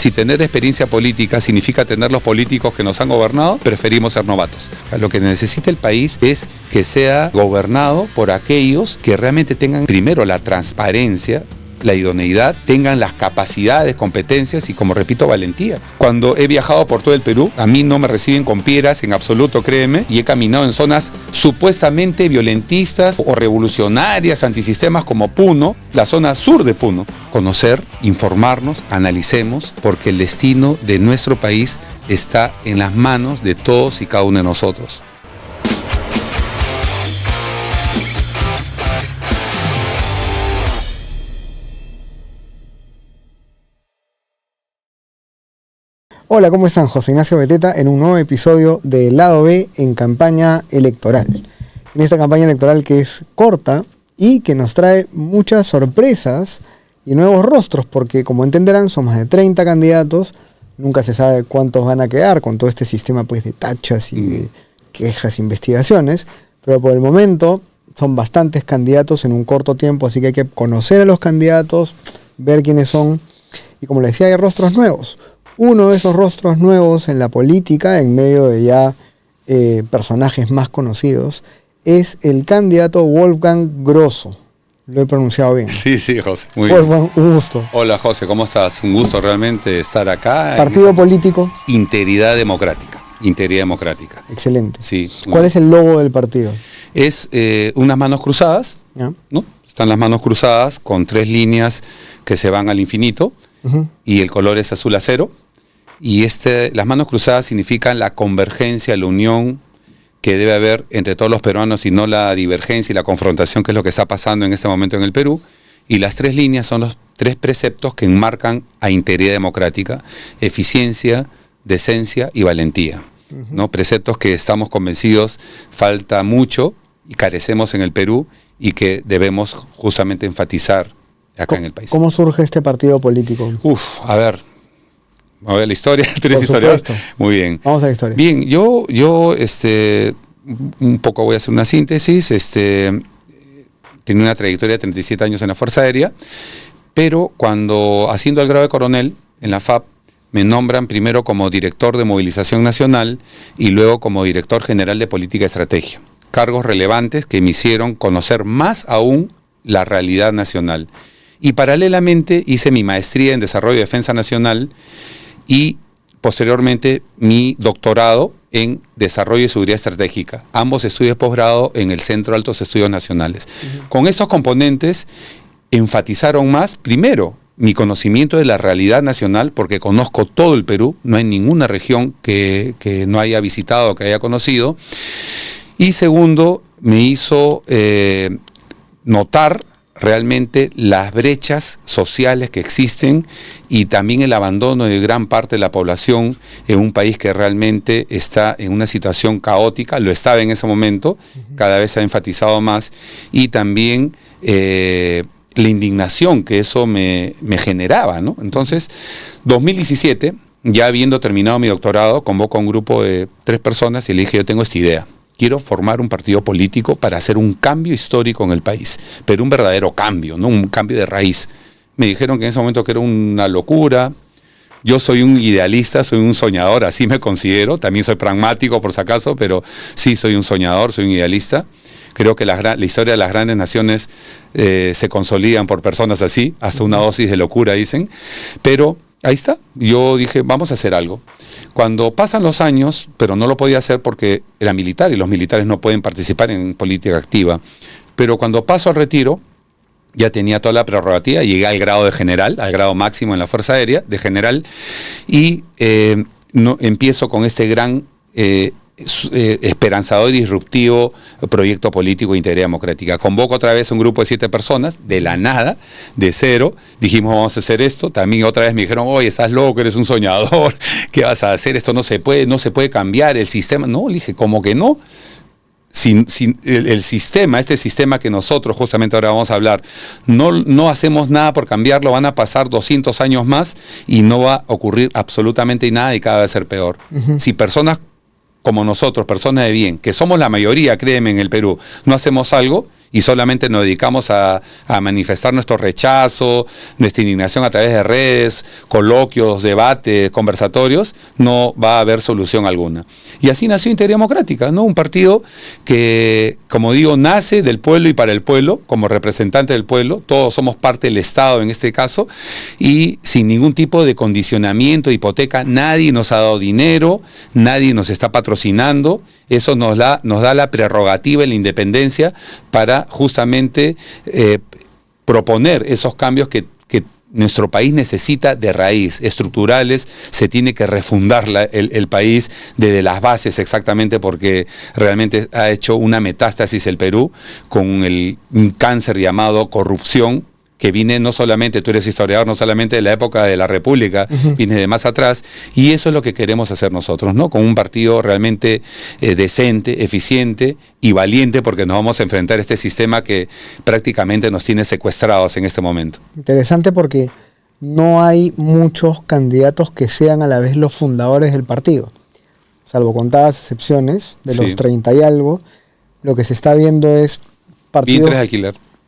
Si tener experiencia política significa tener los políticos que nos han gobernado, preferimos ser novatos. Lo que necesita el país es que sea gobernado por aquellos que realmente tengan primero la transparencia, la idoneidad, tengan las capacidades, competencias y, como repito, valentía. Cuando he viajado por todo el Perú, a mí no me reciben con piedras en absoluto, créeme, y he caminado en zonas supuestamente violentistas o revolucionarias, antisistemas como Puno, la zona sur de Puno. Conocer, informarnos, analicemos, porque el destino de nuestro país está en las manos de todos y cada uno de nosotros. Hola, ¿cómo están? José Ignacio Beteta en un nuevo episodio de Lado B en campaña electoral. En esta campaña electoral que es corta y que nos trae muchas sorpresas y nuevos rostros, porque como entenderán son más de 30 candidatos, nunca se sabe cuántos van a quedar con todo este sistema pues, de tachas y de quejas, investigaciones, pero por el momento son bastantes candidatos en un corto tiempo, así que hay que conocer a los candidatos, ver quiénes son y, como les decía, hay rostros nuevos. Uno de esos rostros nuevos en la política, en medio de ya personajes más conocidos, es el candidato Wolfgang Grosso. Lo he pronunciado bien. Sí, José. Muy Wolfgang, bien. Un gusto. Hola, José, ¿cómo estás? Un gusto realmente estar acá. ¿Partido político? Integridad Democrática. Integridad Democrática. Excelente. Sí. ¿Cuál es el logo del partido? Es unas manos cruzadas, ¿Ya? ¿no? Están las manos cruzadas con 3 líneas que se van al infinito, y el color es azul acero. Y las manos cruzadas significan la convergencia, la unión que debe haber entre todos los peruanos y no la divergencia y la confrontación, que es lo que está pasando en este momento en el Perú. Y las 3 líneas son los 3 preceptos que enmarcan a integridad democrática: eficiencia, decencia y valentía. ¿No? Preceptos que estamos convencidos falta mucho y carecemos en el Perú y que debemos justamente enfatizar acá en el país. ¿Cómo surge este partido político? A ver la historia, 3 historias. Muy bien. Vamos a la historia. Bien, yo un poco voy a hacer una síntesis. Tenía una trayectoria de 37 años en la Fuerza Aérea, pero cuando, haciendo el grado de coronel en la FAP, me nombran primero como director de Movilización Nacional y luego como director general de Política y Estrategia. Cargos relevantes que me hicieron conocer más aún la realidad nacional. Y paralelamente hice mi maestría en Desarrollo y Defensa Nacional y posteriormente mi doctorado en Desarrollo y Seguridad Estratégica. Ambos estudios de posgrado en el Centro de Altos Estudios Nacionales. Con estos componentes enfatizaron más, primero, mi conocimiento de la realidad nacional, porque conozco todo el Perú, no hay ninguna región que no haya visitado o que haya conocido. Y segundo, me hizo notar realmente las brechas sociales que existen y también el abandono de gran parte de la población en un país que realmente está en una situación caótica, lo estaba en ese momento, cada vez se ha enfatizado más, y también la indignación que eso me generaba, ¿no? Entonces, 2017, ya habiendo terminado mi doctorado, convoco a un grupo de 3 personas y le dije: yo tengo esta idea. Quiero formar un partido político para hacer un cambio histórico en el país, pero un verdadero cambio, ¿no? Un cambio de raíz. Me dijeron que en ese momento que era una locura. Yo soy un idealista, soy un soñador, así me considero. También soy pragmático, por si acaso, pero sí soy un soñador, soy un idealista. Creo que la historia de las grandes naciones se consolidan por personas así, hasta una dosis de locura, dicen. Pero ahí está, yo dije, vamos a hacer algo. Cuando pasan los años, pero no lo podía hacer porque era militar y los militares no pueden participar en política activa, pero cuando paso al retiro, ya tenía toda la prerrogativa, llegué al grado de general, al grado máximo en la Fuerza Aérea, de general, y empiezo con este gran esperanzador y disruptivo proyecto político de integridad democrática. Convoco otra vez a un grupo de 7 personas, de la nada, de cero, dijimos vamos a hacer esto. También otra vez me dijeron: oye, estás loco, eres un soñador, ¿qué vas a hacer? Esto no se puede cambiar el sistema. No, le dije, ¿cómo que no? Sin el sistema, este sistema que nosotros justamente ahora vamos a hablar, no hacemos nada por cambiarlo, van a pasar 200 años más y no va a ocurrir absolutamente nada y cada vez va a ser peor. Si personas como nosotros, personas de bien, que somos la mayoría, créeme, en el Perú, no hacemos algo, y solamente nos dedicamos a manifestar nuestro rechazo, nuestra indignación a través de redes, coloquios, debates, conversatorios, no va a haber solución alguna. Y así nació Integridad Democrática, ¿no? Un partido que, como digo, nace del pueblo y para el pueblo, como representante del pueblo, todos somos parte del Estado en este caso, y sin ningún tipo de condicionamiento, hipoteca, nadie nos ha dado dinero, nadie nos está patrocinando. Eso nos da la prerrogativa y la independencia para justamente proponer esos cambios que nuestro país necesita de raíz, estructurales. Se tiene que refundar el país desde las bases, exactamente, porque realmente ha hecho una metástasis el Perú con un cáncer llamado corrupción, que viene no solamente, tú eres historiador, no solamente de la época de la República, viene de más atrás, y eso es lo que queremos hacer nosotros, ¿no? Con un partido realmente decente, eficiente y valiente, porque nos vamos a enfrentar a este sistema que prácticamente nos tiene secuestrados en este momento. Interesante, porque no hay muchos candidatos que sean a la vez los fundadores del partido, salvo contadas excepciones, de los 30 y algo. Lo que se está viendo es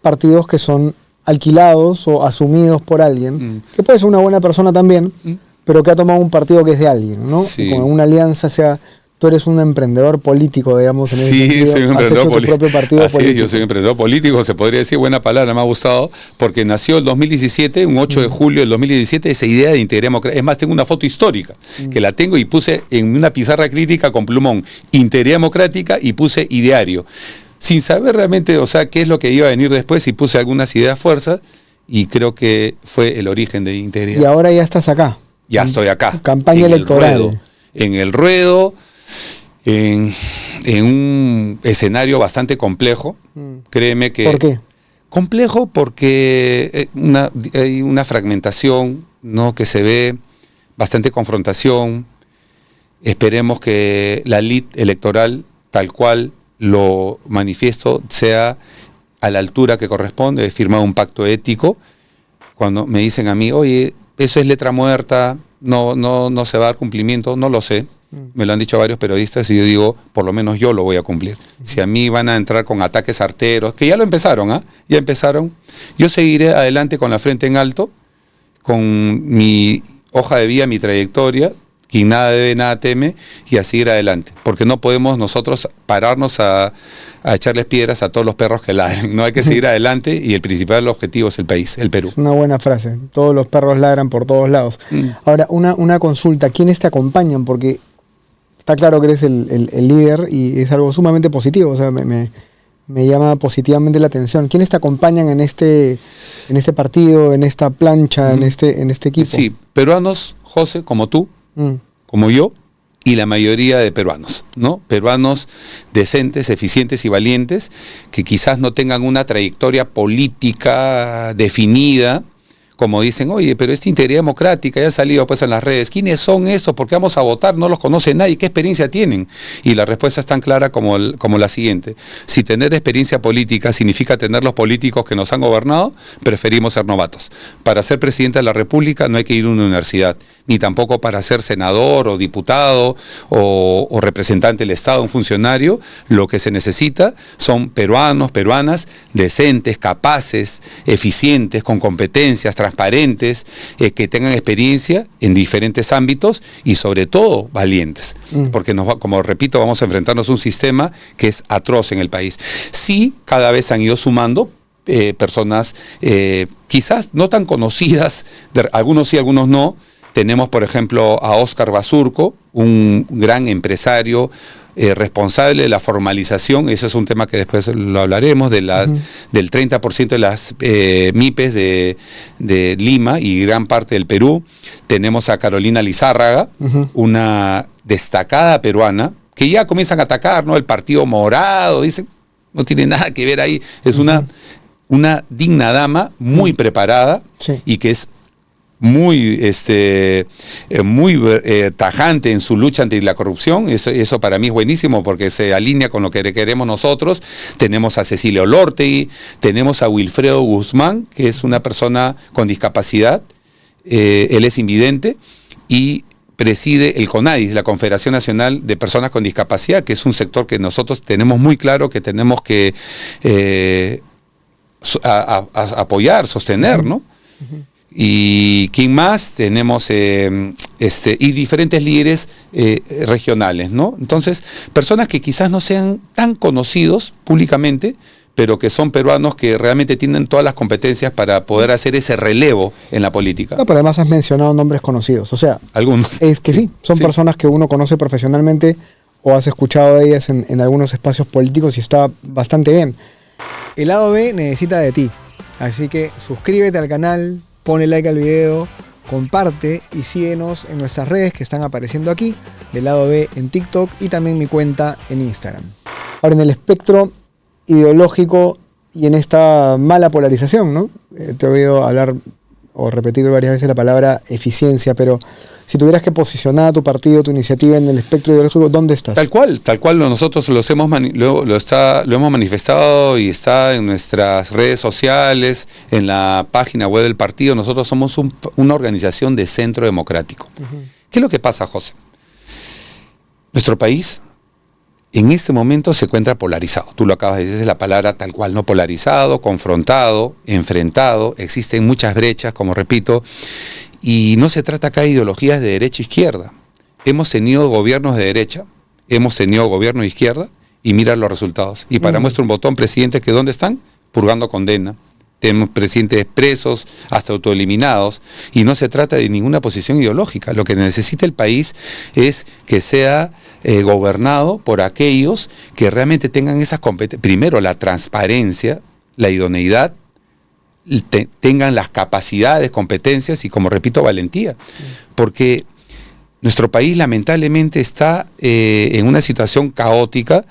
partidos que son alquilados o asumidos por alguien, que puede ser una buena persona también, pero que ha tomado un partido que es de alguien, ¿no? Sí. Con una alianza, tú eres un emprendedor político, digamos, en ese sentido. Soy un emprendedor político. Tu propio partido político. Yo soy un emprendedor político, se podría decir, buena palabra, me ha gustado, porque nació el 2017, un 8 de julio del 2017, esa idea de Integridad Democrática. Es más, tengo una foto histórica, que la tengo y puse en una pizarra crítica con plumón, Integridad Democrática, y puse ideario, sin saber realmente, o sea, qué es lo que iba a venir después, y puse algunas ideas fuerzas, y creo que fue el origen de Integridad. Y ahora ya estás acá. Ya estoy acá. Campaña electoral. En el ruedo, en un escenario bastante complejo. Créeme que... ¿Por qué? Complejo porque hay una fragmentación, ¿no? Que se ve, bastante confrontación. Esperemos que la lid electoral, tal cual lo manifiesto, sea a la altura que corresponde. He firmado un pacto ético. Cuando me dicen a mí, oye, eso es letra muerta, no se va a dar cumplimiento, no lo sé. Me lo han dicho varios periodistas y yo digo, por lo menos yo lo voy a cumplir. Si a mí van a entrar con ataques arteros, que ya lo empezaron, ya empezaron, yo seguiré adelante con la frente en alto, con mi hoja de vida, mi trayectoria, quien nada debe, nada teme, y a seguir adelante. Porque no podemos nosotros pararnos a echarles piedras a todos los perros que ladran. No, hay que seguir adelante, y el principal objetivo es el país, el Perú. Es una buena frase. Todos los perros ladran por todos lados. Ahora, una consulta. ¿Quiénes te acompañan? Porque está claro que eres el líder y es algo sumamente positivo. O sea, me llama positivamente la atención. ¿Quiénes te acompañan en este partido, en esta plancha, en este equipo? Sí, peruanos, José, como tú, como yo, y la mayoría de peruanos, ¿no? Peruanos decentes, eficientes y valientes, que quizás no tengan una trayectoria política definida, como dicen, oye, pero esta Integridad Democrática ya ha salido pues en las redes. ¿Quiénes son estos? ¿Por qué vamos a votar? No los conoce nadie. ¿Qué experiencia tienen? Y la respuesta es tan clara como la siguiente. Si tener experiencia política significa tener los políticos que nos han gobernado, preferimos ser novatos. Para ser presidente de la República no hay que ir a una universidad, ni tampoco para ser senador o diputado o representante del Estado, un funcionario. Lo que se necesita son peruanos, peruanas decentes, capaces, eficientes, con competencias, transparentes, que tengan experiencia en diferentes ámbitos y sobre todo valientes, porque como repito, vamos a enfrentarnos a un sistema que es atroz en el país. Sí, cada vez han ido sumando personas quizás no tan conocidas, algunos sí, algunos no. Tenemos, por ejemplo, a Óscar Basurco, un gran empresario, responsable de la formalización. Ese es un tema que después lo hablaremos, del 30% de las MIPES de Lima y gran parte del Perú. Tenemos a Carolina Lizárraga, una destacada peruana, que ya comienzan a atacar, ¿no? El Partido Morado, dicen, no tiene nada que ver ahí. Es una digna dama, muy preparada, y que es muy tajante en su lucha ante la corrupción. Eso para mí es buenísimo, porque se alinea con lo que queremos nosotros. Tenemos a Cecilia Olórtegui, tenemos a Wilfredo Guzmán, que es una persona con discapacidad, él es invidente y preside el CONADIS, la Confederación Nacional de Personas con Discapacidad, que es un sector que nosotros tenemos muy claro que tenemos que apoyar, sostener, ¿no? Y ¿quién más? Tenemos y diferentes líderes regionales, ¿no? Entonces, personas que quizás no sean tan conocidos públicamente, pero que son peruanos que realmente tienen todas las competencias para poder hacer ese relevo en la política. No, pero además has mencionado nombres conocidos, o sea, algunos. Es que sí, son personas que uno conoce profesionalmente o has escuchado de ellas en algunos espacios políticos y está bastante bien. El lado B necesita de ti, así que suscríbete al canal, pone like al video, comparte y síguenos en nuestras redes que están apareciendo aquí, del lado B en TikTok y también mi cuenta en Instagram. Ahora, en el espectro ideológico y en esta mala polarización, ¿no? Te he oído hablar o repetir varias veces la palabra eficiencia, pero si tuvieras que posicionar a tu partido, tu iniciativa en el espectro ideológico, ¿dónde estás? Tal cual nosotros lo hemos manifestado y está en nuestras redes sociales, en la página web del partido. Nosotros somos una organización de centro democrático. ¿Qué es lo que pasa, José? Nuestro país en este momento se encuentra polarizado. Tú lo acabas de decir, es la palabra tal cual, ¿no? Polarizado, confrontado, enfrentado. Existen muchas brechas, como repito, y no se trata acá de ideologías de derecha e izquierda. Hemos tenido gobiernos de derecha, hemos tenido gobierno de izquierda, y mira los resultados. Y para muestra un botón, presidentes que ¿dónde están? Purgando condena. Tenemos presidentes presos, hasta autoeliminados, y no se trata de ninguna posición ideológica. Lo que necesita el país es que sea gobernado por aquellos que realmente tengan esas competencias. Primero, la transparencia, la idoneidad, tengan las capacidades, competencias y, como repito, valentía. Porque nuestro país lamentablemente está en una situación caótica.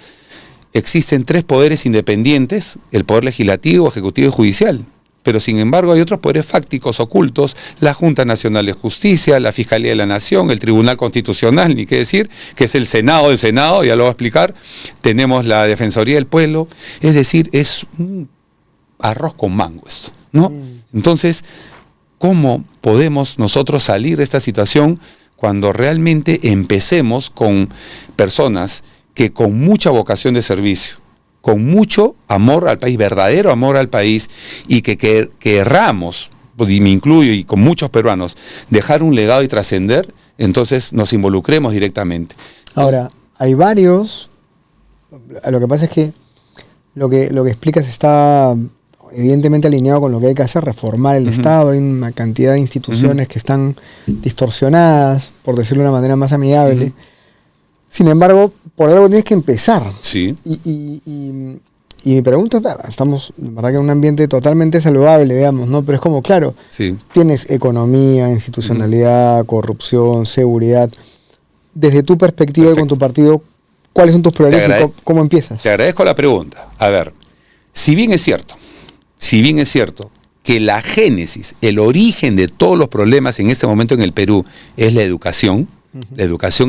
Existen 3 poderes independientes, el poder legislativo, ejecutivo y judicial. Pero sin embargo hay otros poderes fácticos ocultos, la Junta Nacional de Justicia, la Fiscalía de la Nación, el Tribunal Constitucional, ni qué decir, que es el Senado del Senado, ya lo voy a explicar. Tenemos la Defensoría del Pueblo, es decir, es un arroz con mango esto, ¿no? Entonces, ¿cómo podemos nosotros salir de esta situación cuando realmente empecemos con personas que con mucha vocación de servicio, con mucho amor al país, verdadero amor al país, y que querramos, y me incluyo, y con muchos peruanos, dejar un legado y trascender, entonces nos involucremos directamente? Ahora, hay varios, lo que pasa es que lo que explicas está evidentemente alineado con lo que hay que hacer, reformar el Estado. Hay una cantidad de instituciones que están distorsionadas, por decirlo de una manera más amigable. Sin embargo, por algo tienes que empezar. Sí. Y mi pregunta, claro, estamos, en verdad, que en un ambiente totalmente saludable, digamos, ¿no? Pero es como, claro, sí, tienes economía, institucionalidad, corrupción, seguridad. Desde tu perspectiva y con tu partido, ¿cuáles son tus prioridades y cómo empiezas? Te agradezco la pregunta. A ver, si bien es cierto que la génesis, el origen de todos los problemas en este momento en el Perú es la educación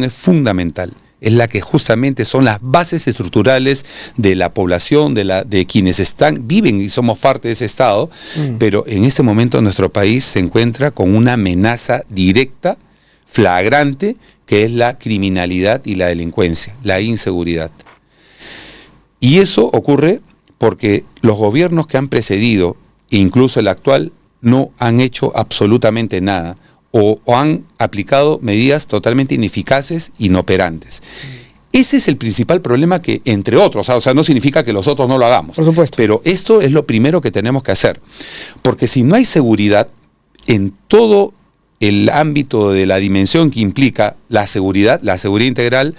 es fundamental. Es la que justamente son las bases estructurales de la población, de quienes viven y somos parte de ese Estado, pero en este momento nuestro país se encuentra con una amenaza directa, flagrante, que es la criminalidad y la delincuencia, la inseguridad. Y eso ocurre porque los gobiernos que han precedido, incluso el actual, no han hecho absolutamente nada, o han aplicado medidas totalmente ineficaces, inoperantes. Ese es el principal problema que, entre otros, o sea, no significa que los otros no lo hagamos. Por supuesto. Pero esto es lo primero que tenemos que hacer. Porque si no hay seguridad en todo el ámbito de la dimensión que implica la seguridad integral,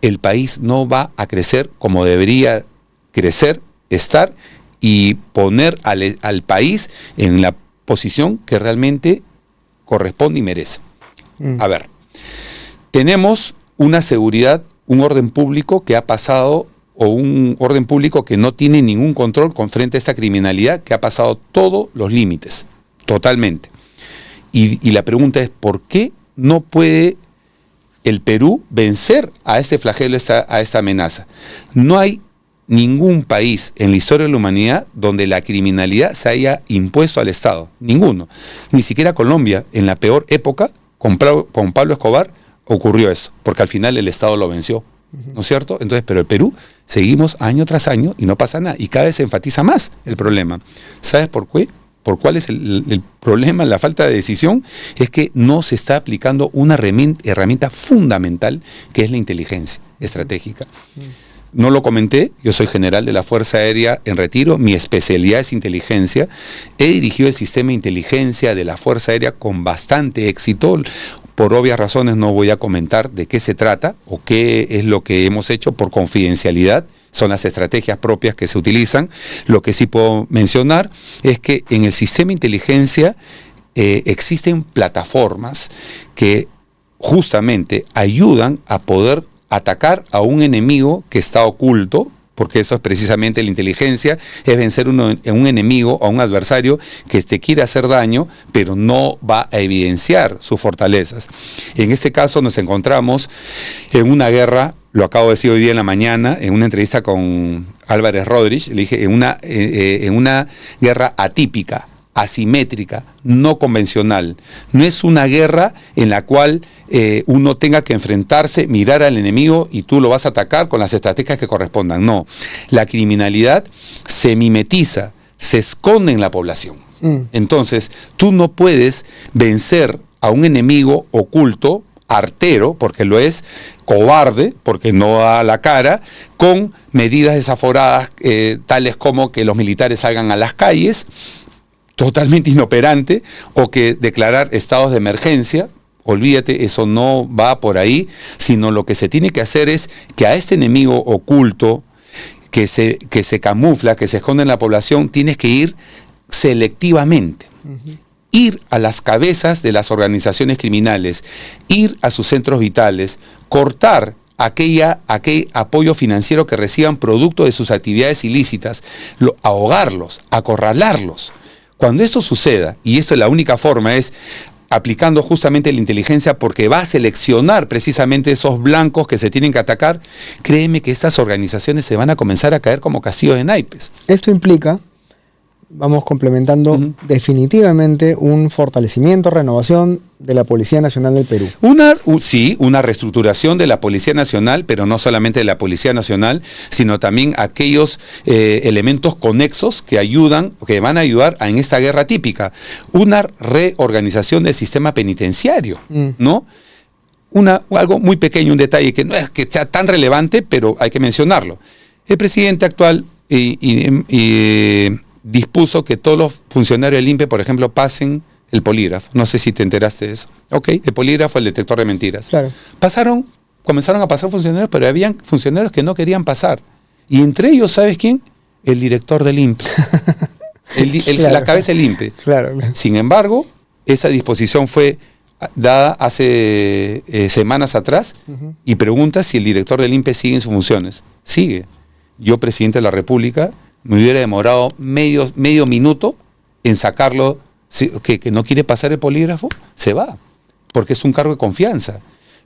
el país no va a crecer como debería crecer, estar y poner al país en la posición que realmente corresponde y merece. A ver, tenemos una seguridad, un orden público que ha pasado, o un orden público que no tiene ningún control frente a esta criminalidad que ha pasado todos los límites, totalmente. Y la pregunta es, ¿por qué no puede el Perú vencer a este flagelo, a esta amenaza? No hay ningún país en la historia de la humanidad donde la criminalidad se haya impuesto al Estado. Ninguno. Ni siquiera Colombia, en la peor época, con Pablo Escobar, ocurrió eso, porque al final el Estado lo venció. ¿no es cierto? Entonces, pero el Perú seguimos año tras año y no pasa nada. Y cada vez se enfatiza más el problema. ¿Sabes por qué? ¿Por cuál es el problema, la falta de decisión? Es que no se está aplicando una herramienta fundamental, que es la inteligencia estratégica. No lo comenté, yo soy general de la Fuerza Aérea en retiro, mi especialidad es inteligencia. He dirigido el sistema de inteligencia de la Fuerza Aérea con bastante éxito. Por obvias razones no voy a comentar de qué se trata o qué es lo que hemos hecho por confidencialidad. Son las estrategias propias que se utilizan. Lo que sí puedo mencionar es que en el sistema de inteligencia existen plataformas que justamente ayudan a poder atacar a un enemigo que está oculto, porque eso es precisamente la inteligencia, es vencer un enemigo o a un adversario que te quiere hacer daño, pero no va a evidenciar sus fortalezas. En este caso nos encontramos en una guerra, lo acabo de decir hoy día en la mañana, en una entrevista con Álvarez Rodríguez, le dije, en una guerra atípica, asimétrica, no convencional. No es una guerra en la cual uno tenga que enfrentarse, mirar al enemigo y tú lo vas a atacar con las estrategias que correspondan. No, la criminalidad se mimetiza, se esconde en la población. Entonces, tú no puedes vencer a un enemigo oculto, artero, porque lo es, cobarde, porque no da la cara, con medidas desaforadas, tales como que los militares salgan a las calles, totalmente inoperante, o que declarar estados de emergencia. Olvídate, eso no va por ahí, sino lo que se tiene que hacer es que a este enemigo oculto, que se camufla, que se esconde en la población, tienes que ir selectivamente. Ir a las cabezas de las organizaciones criminales, ir a sus centros vitales, cortar aquel apoyo financiero que reciban producto de sus actividades ilícitas, ahogarlos, acorralarlos. Cuando esto suceda, y esto es la única forma, es aplicando justamente la inteligencia, porque va a seleccionar precisamente esos blancos que se tienen que atacar, créeme que estas organizaciones se van a comenzar a caer como castillo de naipes. Esto implica, vamos complementando, definitivamente un fortalecimiento, renovación de la Policía Nacional del Perú. Sí, una reestructuración de la Policía Nacional, pero no solamente de la Policía Nacional, sino también aquellos elementos conexos que van a ayudar en esta guerra típica. Una reorganización del sistema penitenciario, ¿no? Algo muy pequeño, un detalle que no es que sea tan relevante, pero hay que mencionarlo. El presidente actual dispuso que todos los funcionarios del INPE, por ejemplo, pasen el polígrafo. No sé si te enteraste de eso. Ok, el polígrafo, el detector de mentiras. Claro. Comenzaron a pasar funcionarios, pero habían funcionarios que no querían pasar. Y entre ellos, ¿sabes quién? El director del INPE. Claro. La cabeza del INPE. Claro. Sin embargo, esa disposición fue dada hace semanas atrás y pregunta si el director del INPE sigue en sus funciones. Sigue. Yo, presidente de la República, me hubiera demorado medio minuto en sacarlo, que no quiere pasar el polígrafo, se va, porque es un cargo de confianza.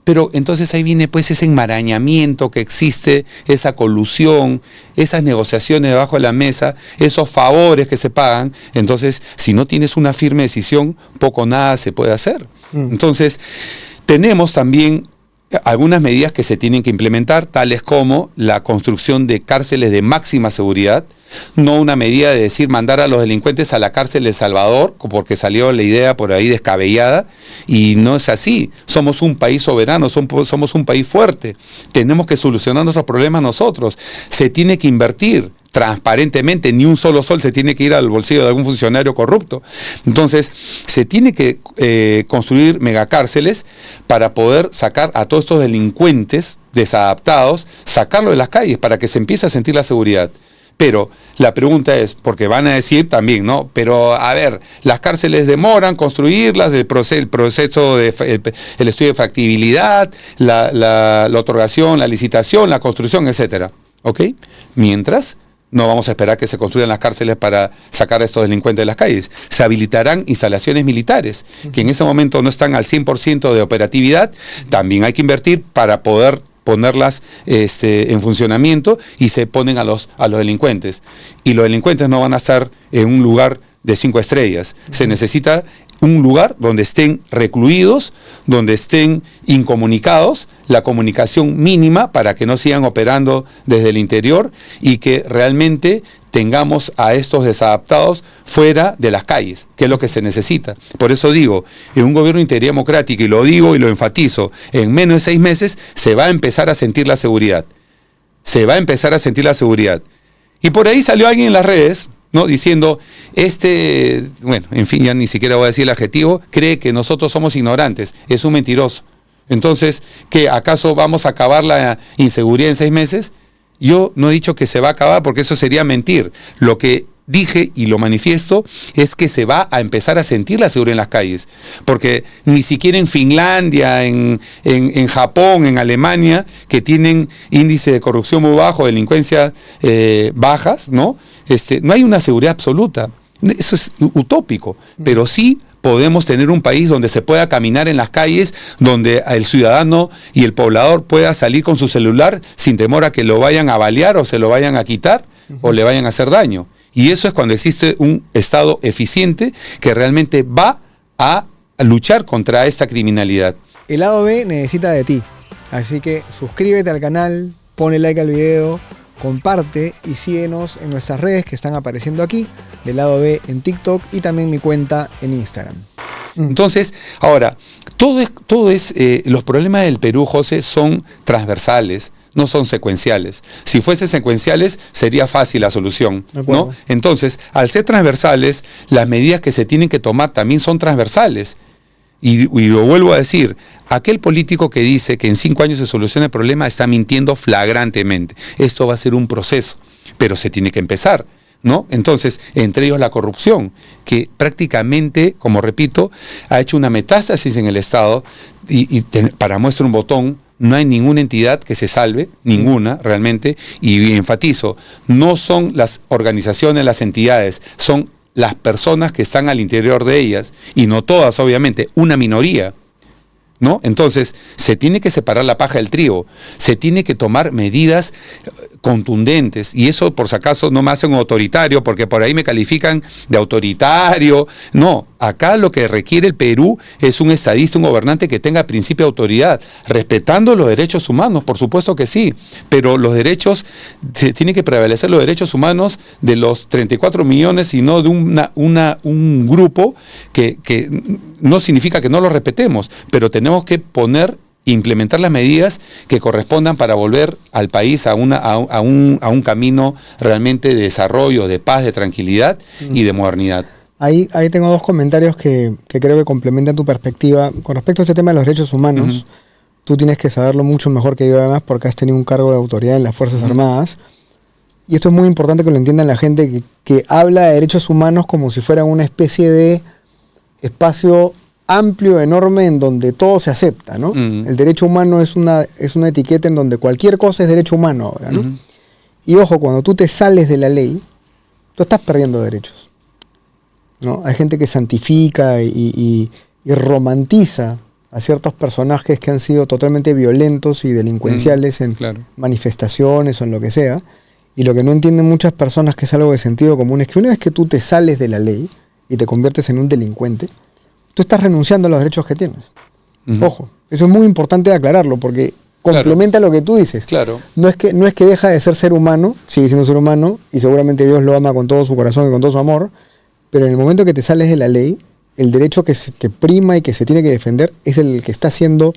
Pero entonces ahí viene pues ese enmarañamiento que existe, esa colusión, esas negociaciones debajo de la mesa, esos favores que se pagan. Entonces, si no tienes una firme decisión, poco o nada se puede hacer. Entonces, tenemos también algunas medidas que se tienen que implementar, tales como la construcción de cárceles de máxima seguridad, no una medida de decir mandar a los delincuentes a la cárcel de El Salvador, porque salió la idea por ahí descabellada, y no es así. Somos un país soberano, somos un país fuerte, tenemos que solucionar nuestros problemas nosotros, se tiene que invertir transparentemente, ni un solo sol se tiene que ir al bolsillo de algún funcionario corrupto. Entonces, se tiene que construir megacárceles para poder sacar a todos estos delincuentes desadaptados, sacarlos de las calles para que se empiece a sentir la seguridad. Pero la pregunta es, porque van a decir también, ¿no? Pero a ver, las cárceles demoran construirlas, el proceso el estudio de factibilidad, la otorgación, la licitación, la construcción, etcétera. ¿Ok? Mientras, no vamos a esperar que se construyan las cárceles para sacar a estos delincuentes de las calles. Se habilitarán instalaciones militares, que en ese momento no están al 100% de operatividad. También hay que invertir para poder ponerlas en funcionamiento, y se ponen a los delincuentes. Y los delincuentes no van a estar en un lugar de 5 estrellas. Se necesita un lugar donde estén recluidos, donde estén incomunicados, la comunicación mínima para que no sigan operando desde el interior y que realmente tengamos a estos desadaptados fuera de las calles, que es lo que se necesita. Por eso digo, en un gobierno de integridad democrática, y lo digo y lo enfatizo, en menos de 6 meses se va a empezar a sentir la seguridad. Se va a empezar a sentir la seguridad. Y por ahí salió alguien en las redes, ¿no? Diciendo, bueno, en fin, ya ni siquiera voy a decir el adjetivo, cree que nosotros somos ignorantes. Es un mentiroso. Entonces, ¿qué? ¿Acaso vamos a acabar la inseguridad en 6 meses? Yo no he dicho que se va a acabar porque eso sería mentir. Lo que dije y lo manifiesto es que se va a empezar a sentir la seguridad en las calles. Porque ni siquiera en Finlandia, en Japón, en Alemania, que tienen índice de corrupción muy bajo, delincuencia bajas, ¿no? No hay una seguridad absoluta. Eso es utópico, pero sí podemos tener un país donde se pueda caminar en las calles, donde el ciudadano y el poblador pueda salir con su celular sin temor a que lo vayan a balear o se lo vayan a quitar o le vayan a hacer daño. Y eso es cuando existe un Estado eficiente que realmente va a luchar contra esta criminalidad. El lado B necesita de ti, así que suscríbete al canal, ponle like al video, comparte y síguenos en nuestras redes que están apareciendo aquí, del lado B en TikTok y también mi cuenta en Instagram. Entonces, ahora, los problemas del Perú, José, son transversales, no son secuenciales. Si fuesen secuenciales, sería fácil la solución, ¿no? Entonces, al ser transversales, las medidas que se tienen que tomar también son transversales. Y lo vuelvo a decir, aquel político que dice que en 5 años se soluciona el problema está mintiendo flagrantemente. Esto va a ser un proceso, pero se tiene que empezar, ¿no? Entonces, entre ellos la corrupción, que prácticamente, como repito, ha hecho una metástasis en el Estado para muestra un botón, no hay ninguna entidad que se salve, ninguna realmente, y enfatizo, no son las organizaciones, las entidades, son las personas que están al interior de ellas, y no todas, obviamente, una minoría, ¿no? Entonces, se tiene que separar la paja del trigo, se tiene que tomar medidas contundentes, y eso por si acaso no me hacen autoritario, porque por ahí me califican de autoritario. No, acá lo que requiere el Perú es un estadista, un gobernante que tenga principio de autoridad, respetando los derechos humanos, por supuesto que sí, pero los derechos, se tiene que prevalecer los derechos humanos de los 34 millones y no de un grupo que no significa que no lo respetemos, pero tenemos que implementar las medidas que correspondan para volver al país a un camino realmente de desarrollo, de paz, de tranquilidad y de modernidad. Ahí tengo 2 comentarios que creo que complementan tu perspectiva. Con respecto a este tema de los derechos humanos, tú tienes que saberlo mucho mejor que yo además porque has tenido un cargo de autoridad en las Fuerzas Armadas. Y esto es muy importante que lo entiendan la gente que habla de derechos humanos como si fuera una especie de espacio amplio, enorme, en donde todo se acepta, ¿no? El derecho humano es una etiqueta en donde cualquier cosa es derecho humano ahora, ¿no? Y ojo, cuando tú te sales de la ley, tú estás perdiendo derechos, ¿no? Hay gente que santifica y romantiza a ciertos personajes que han sido totalmente violentos y delincuenciales en manifestaciones o en lo que sea, y lo que no entienden muchas personas, que es algo de sentido común, es que una vez que tú te sales de la ley y te conviertes en un delincuente, tú estás renunciando a los derechos que tienes. Ojo, eso es muy importante aclararlo porque complementa lo que tú dices. Claro. No es que deja de ser humano, sigue siendo ser humano y seguramente Dios lo ama con todo su corazón y con todo su amor, pero en el momento que te sales de la ley, el derecho que prima y que se tiene que defender es el que está siendo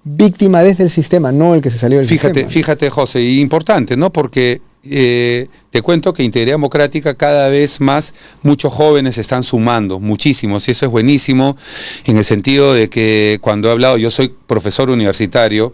víctima desde el sistema, no el que se salió del sistema. Fíjate, José, y importante, ¿no? Porque te cuento que Integridad Democrática cada vez más muchos jóvenes se están sumando, muchísimos, y eso es buenísimo en el sentido de que cuando he hablado, yo soy profesor universitario,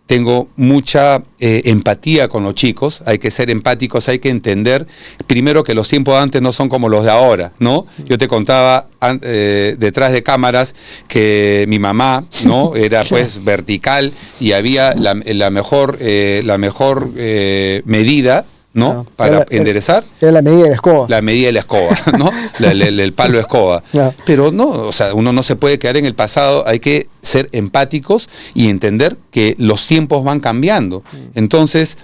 tengo mucha empatía con los chicos, hay que ser empáticos, hay que entender primero que los tiempos de antes no son como los de ahora, ¿no? Yo te contaba detrás de cámaras que mi mamá, ¿no? Era pues vertical y había la mejor medida ¿no? No, Para enderezar. Era la medida de la escoba. La medida de la escoba, ¿no? El palo de escoba. No. Pero no, o sea, uno no se puede quedar en el pasado, hay que ser empáticos y entender que los tiempos van cambiando. Entonces,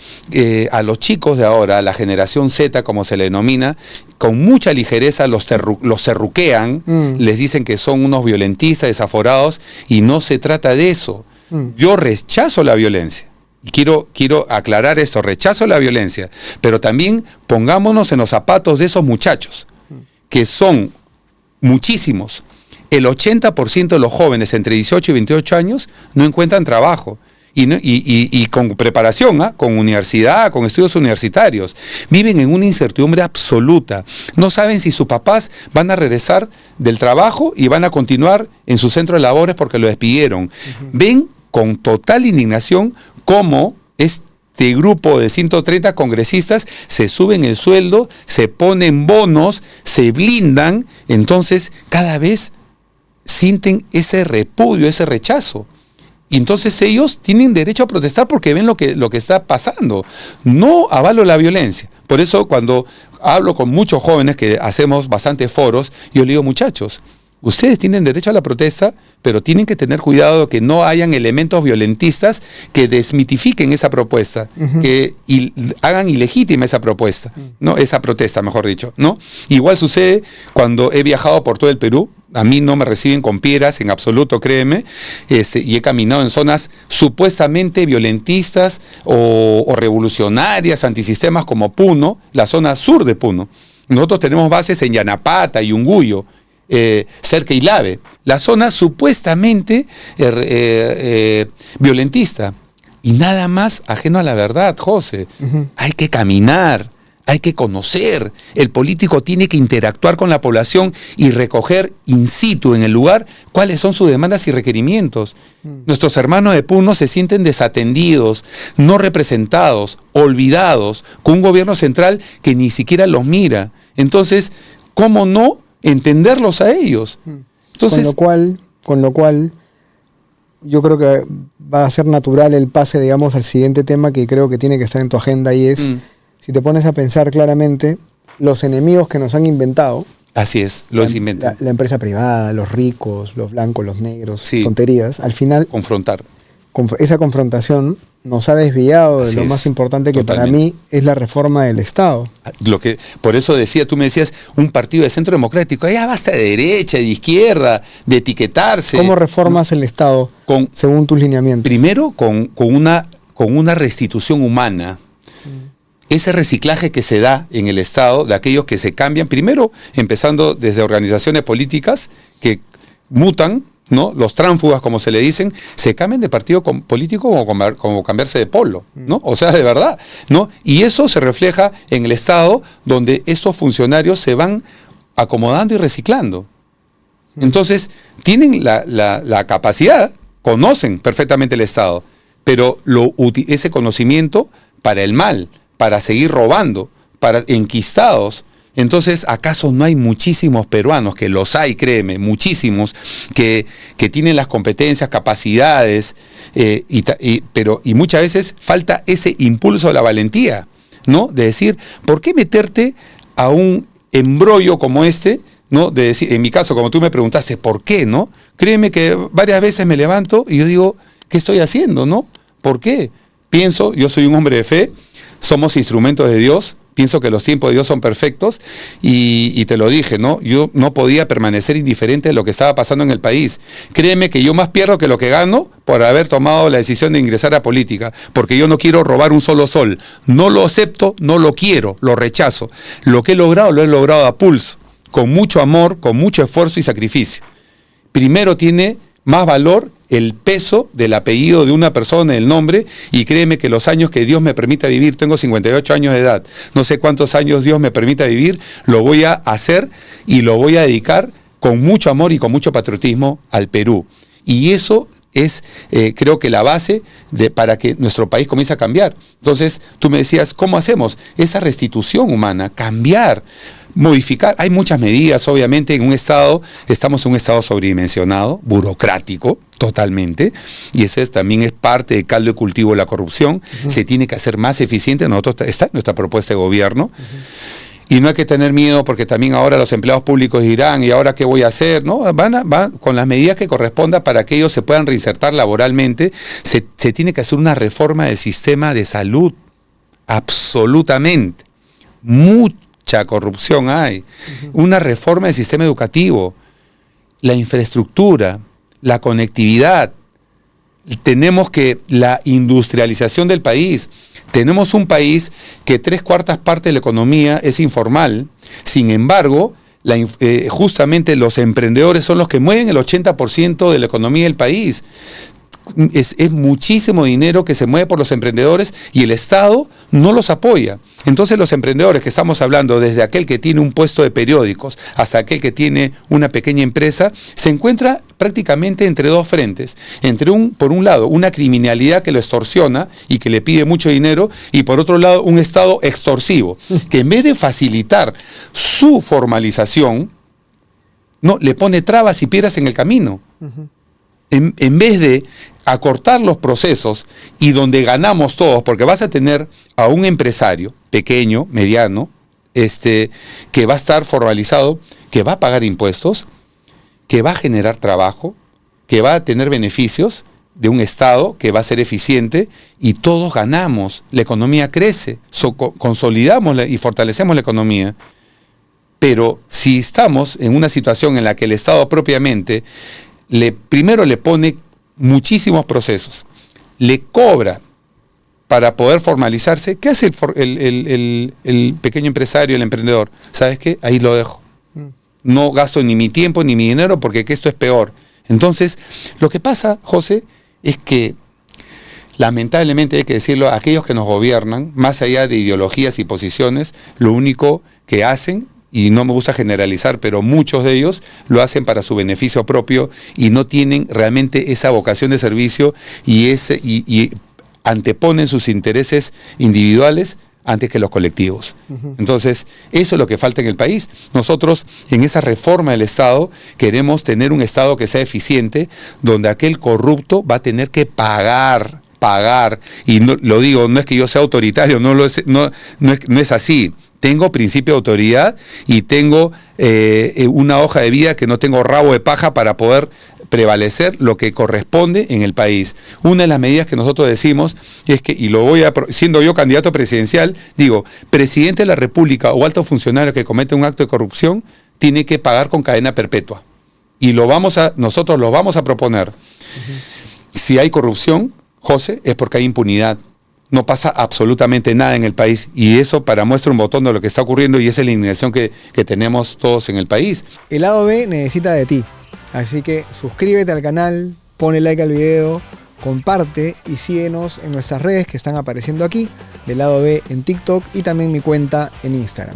a los chicos de ahora, a la generación Z, como se le denomina, con mucha ligereza los cerruquean, les dicen que son unos violentistas, desaforados, y no se trata de eso. Yo rechazo la violencia. Y quiero aclarar esto, rechazo la violencia, pero también pongámonos en los zapatos de esos muchachos, que son muchísimos. El 80% de los jóvenes entre 18 y 28 años no encuentran trabajo. Y con preparación, con universidad, con estudios universitarios. Viven en una incertidumbre absoluta. No saben si sus papás van a regresar del trabajo y van a continuar en su centro de labores porque lo despidieron. Ven con total indignación cómo este grupo de 130 congresistas se suben el sueldo, se ponen bonos, se blindan, entonces cada vez sienten ese repudio, ese rechazo. Y entonces ellos tienen derecho a protestar porque ven lo que está pasando. No avalo la violencia. Por eso cuando hablo con muchos jóvenes que hacemos bastantes foros, yo les digo, muchachos, ustedes tienen derecho a la protesta, pero tienen que tener cuidado de que no hayan elementos violentistas que desmitifiquen esa propuesta, que hagan ilegítima esa propuesta, ¿no? Esa protesta, mejor dicho, ¿no? Igual sucede cuando he viajado por todo el Perú. A mí no me reciben con piedras en absoluto, créeme, y he caminado en zonas supuestamente violentistas o revolucionarias, antisistemas como Puno, la zona sur de Puno. Nosotros tenemos bases en Yanapata y Unguyo, cerca de Ilave, la zona supuestamente violentista. Y nada más ajeno a la verdad, José. Hay que caminar. Hay que conocer, el político tiene que interactuar con la población y recoger in situ en el lugar cuáles son sus demandas y requerimientos. Nuestros hermanos de Puno se sienten desatendidos, no representados, olvidados, con un gobierno central que ni siquiera los mira. Entonces, ¿cómo no entenderlos a ellos? Entonces, con lo cual, yo creo que va a ser natural el pase, digamos, al siguiente tema que creo que tiene que estar en tu agenda y es... Si te pones a pensar claramente, los enemigos que nos han inventado. Así es, los inventan. La empresa privada, los ricos, los blancos, los negros, sí, tonterías. Al final, confrontar. Esa confrontación nos ha desviado de lo más importante que para mí es la reforma del Estado. Por eso tú me decías, un partido de centro democrático, ya basta de derecha, de izquierda, de etiquetarse. ¿Cómo reformas el Estado según tus lineamientos? Primero, con una restitución humana. Ese reciclaje que se da en el Estado de aquellos que se cambian, primero empezando desde organizaciones políticas que mutan, ¿no? Los tránsfugas, como se le dicen, se cambian de partido político como cambiarse de polo, ¿no? O sea, de verdad, ¿no? Y eso se refleja en el Estado, donde estos funcionarios se van acomodando y reciclando. Entonces, tienen la capacidad, conocen perfectamente el Estado, pero ese conocimiento para el mal, para seguir robando, para enquistados. Entonces, ¿acaso no hay muchísimos peruanos, que los hay, créeme, muchísimos, que tienen las competencias, capacidades, y muchas veces falta ese impulso de la valentía, ¿no? De decir, ¿por qué meterte a un embrollo como este, ¿no? De decir, en mi caso, como tú me preguntaste, ¿por qué, no? Créeme que varias veces me levanto y yo digo, ¿qué estoy haciendo, no? ¿Por qué? Pienso, yo soy un hombre de fe, somos instrumentos de Dios, pienso que los tiempos de Dios son perfectos y te lo dije, ¿no? Yo no podía permanecer indiferente de lo que estaba pasando en el país. Créeme que yo más pierdo que lo que gano por haber tomado la decisión de ingresar a política, porque yo no quiero robar un solo sol. No lo acepto, no lo quiero, lo rechazo. Lo que he logrado a pulso, con mucho amor, con mucho esfuerzo y sacrificio. Primero tiene más valor el peso del apellido de una persona, el nombre, y créeme que los años que Dios me permita vivir, tengo 58 años de edad, no sé cuántos años Dios me permita vivir, lo voy a hacer y lo voy a dedicar con mucho amor y con mucho patriotismo al Perú. Y eso es, creo que la base para que nuestro país comience a cambiar. Entonces, tú me decías, ¿cómo hacemos? Esa restitución humana, cambiar, modificar. Hay muchas medidas, obviamente, estamos en un estado sobredimensionado, burocrático, totalmente, y ese también es parte del caldo de cultivo de la corrupción. Se tiene que hacer más eficiente. Está en nuestra propuesta de gobierno. Y no hay que tener miedo porque también ahora los empleados públicos dirán, ¿y ahora qué voy a hacer? ¿No? Van con las medidas que correspondan para que ellos se puedan reinsertar laboralmente. Se tiene que hacer una reforma del sistema de salud, absolutamente. Mucha corrupción hay. Una reforma del sistema educativo, la infraestructura, la conectividad. Tenemos que la industrialización del país. Tenemos un país que 3/4 partes de la economía es informal. Sin embargo, justamente los emprendedores son los que mueven el 80% de la economía del país. Es muchísimo dinero que se mueve por los emprendedores y el Estado no los apoya. Entonces los emprendedores, que estamos hablando desde aquel que tiene un puesto de periódicos hasta aquel que tiene una pequeña empresa, se encuentra prácticamente entre dos frentes. Por un lado, una criminalidad que lo extorsiona y que le pide mucho dinero, y por otro lado, un Estado extorsivo, que en vez de facilitar su formalización, no, le pone trabas y piedras en el camino. En vez de acortar los procesos y donde ganamos todos, porque vas a tener a un empresario pequeño, mediano, que va a estar formalizado, que va a pagar impuestos, que va a generar trabajo, que va a tener beneficios de un Estado que va a ser eficiente, y todos ganamos, la economía crece, consolidamos y fortalecemos la economía. Pero si estamos en una situación en la que el Estado propiamente primero le pone muchísimos procesos, le cobra para poder formalizarse, ¿qué hace el pequeño empresario, el emprendedor? ¿Sabes qué? Ahí lo dejo. No gasto ni mi tiempo ni mi dinero porque esto es peor. Entonces, lo que pasa, José, es que lamentablemente, hay que decirlo, aquellos que nos gobiernan, más allá de ideologías y posiciones, lo único que hacen, y no me gusta generalizar, pero muchos de ellos lo hacen para su beneficio propio y no tienen realmente esa vocación de servicio y anteponen sus intereses individuales antes que los colectivos. Entonces, eso es lo que falta en el país. Nosotros, en esa reforma del Estado, queremos tener un Estado que sea eficiente, donde aquel corrupto va a tener que pagar, y no, lo digo, no es que yo sea autoritario, no es así. Tengo principio de autoridad y tengo una hoja de vida que no tengo rabo de paja para poder prevalecer lo que corresponde en el país. Una de las medidas que nosotros decimos es que, y siendo yo candidato presidencial, digo, presidente de la República o alto funcionario que comete un acto de corrupción tiene que pagar con cadena perpetua. Y nosotros lo vamos a proponer. Si hay corrupción, José, es porque hay impunidad. No pasa absolutamente nada en el país, y eso para muestra un botón de lo que está ocurriendo, y esa es la indignación que tenemos todos en el país. El lado B necesita de ti, así que suscríbete al canal, ponle like al video, comparte y síguenos en nuestras redes que están apareciendo aquí, del lado B en TikTok y también mi cuenta en Instagram.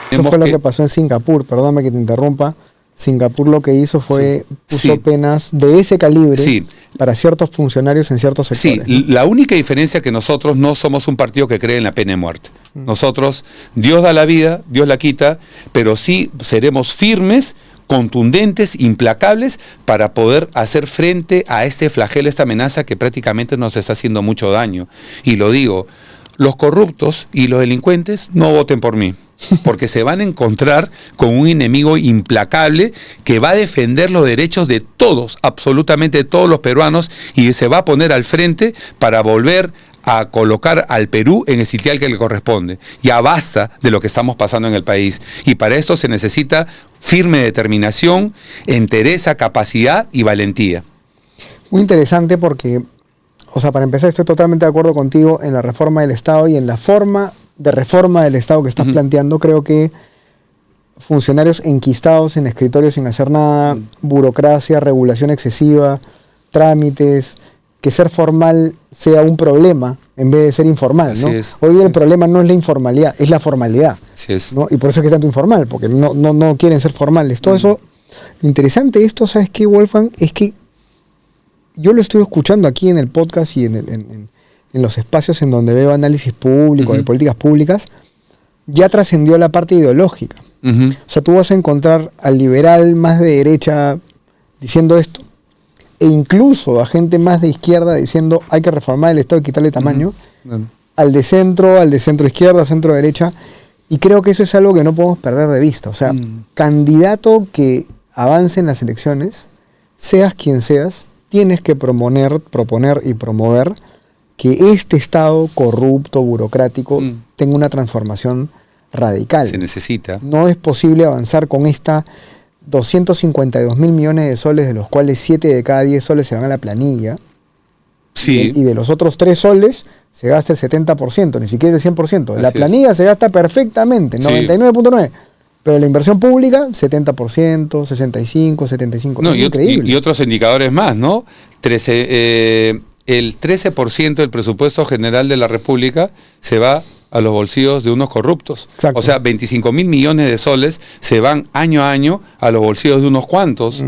Eso fue lo que pasó en Singapur, perdóname que te interrumpa. Singapur lo que hizo fue puso penas de ese calibre para ciertos funcionarios en ciertos sectores. Sí, la única diferencia es que nosotros no somos un partido que cree en la pena de muerte. Nosotros, Dios da la vida, Dios la quita, pero sí seremos firmes, contundentes, implacables, para poder hacer frente a este flagelo, esta amenaza que prácticamente nos está haciendo mucho daño. Y lo digo, los corruptos y los delincuentes no voten por mí, porque se van a encontrar con un enemigo implacable que va a defender los derechos de todos, absolutamente todos los peruanos, y se va a poner al frente para volver a colocar al Perú en el sitial que le corresponde. Ya basta de lo que estamos pasando en el país, y para esto se necesita firme determinación, entereza, capacidad y valentía. Muy interesante porque, para empezar, estoy totalmente de acuerdo contigo en la reforma del Estado y en la forma de reforma del Estado que estás planteando. Creo que funcionarios enquistados en escritorios sin hacer nada, burocracia, regulación excesiva, trámites, que ser formal sea un problema en vez de ser informal, ¿no? Hoy día el problema no es la informalidad, es la formalidad. Así es. ¿No? Y por eso es que es tanto informal, porque no quieren ser formales. Todo eso, interesante esto, ¿sabes qué, Wolfgang? Es que yo lo estoy escuchando aquí en el podcast y en los espacios en donde veo análisis público, de políticas públicas, ya trascendió la parte ideológica. O sea, tú vas a encontrar al liberal más de derecha diciendo esto, e incluso a gente más de izquierda diciendo hay que reformar el Estado y quitarle tamaño, al de centro izquierda, centro derecha, y creo que eso es algo que no podemos perder de vista. O sea, candidato que avance en las elecciones, seas quien seas, tienes que proponer y promover que este Estado corrupto, burocrático, tenga una transformación radical. Se necesita. No es posible avanzar con esta 252.000 millones de soles, de los cuales 7 de cada 10 soles se van a la planilla. Sí. Y de los otros 3 soles se gasta el 70%, ni siquiera el 100%. La Así planilla se gasta perfectamente, Sí. 99.9%. Pero la inversión pública, 70%, 65%, 75%. No, Es increíble. y otros indicadores más, ¿no? El 13% del presupuesto general de la República se va a los bolsillos de unos corruptos. Exacto. O sea, 25.000 millones de soles se van año a año a los bolsillos de unos cuantos.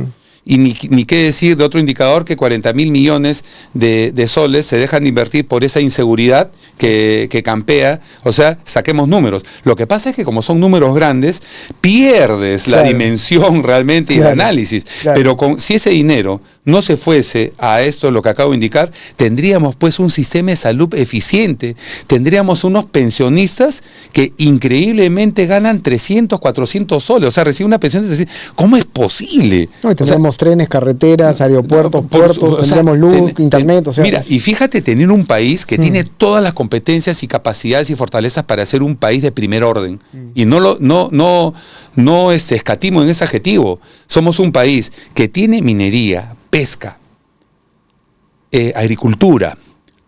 Y ni qué decir de otro indicador que 40.000 millones de soles se dejan de invertir por esa inseguridad que campea. O sea, saquemos números. Lo que pasa es que como son números grandes, pierdes la dimensión realmente y el análisis. Pero si ese dinero no se fuese a esto, lo que acabo de indicar, tendríamos pues un sistema de salud eficiente, tendríamos unos pensionistas que increíblemente ganan 300, 400 soles, o sea, reciben una pensión de 300. ¿Cómo es posible? No, y tendremos trenes, carreteras, aeropuertos, puertos, tendremos luz, internet, o sea... Mira, y fíjate tener un país que tiene todas las competencias y capacidades y fortalezas para ser un país de primer orden. Y no escatimo en ese adjetivo. Somos un país que tiene minería, pesca, agricultura,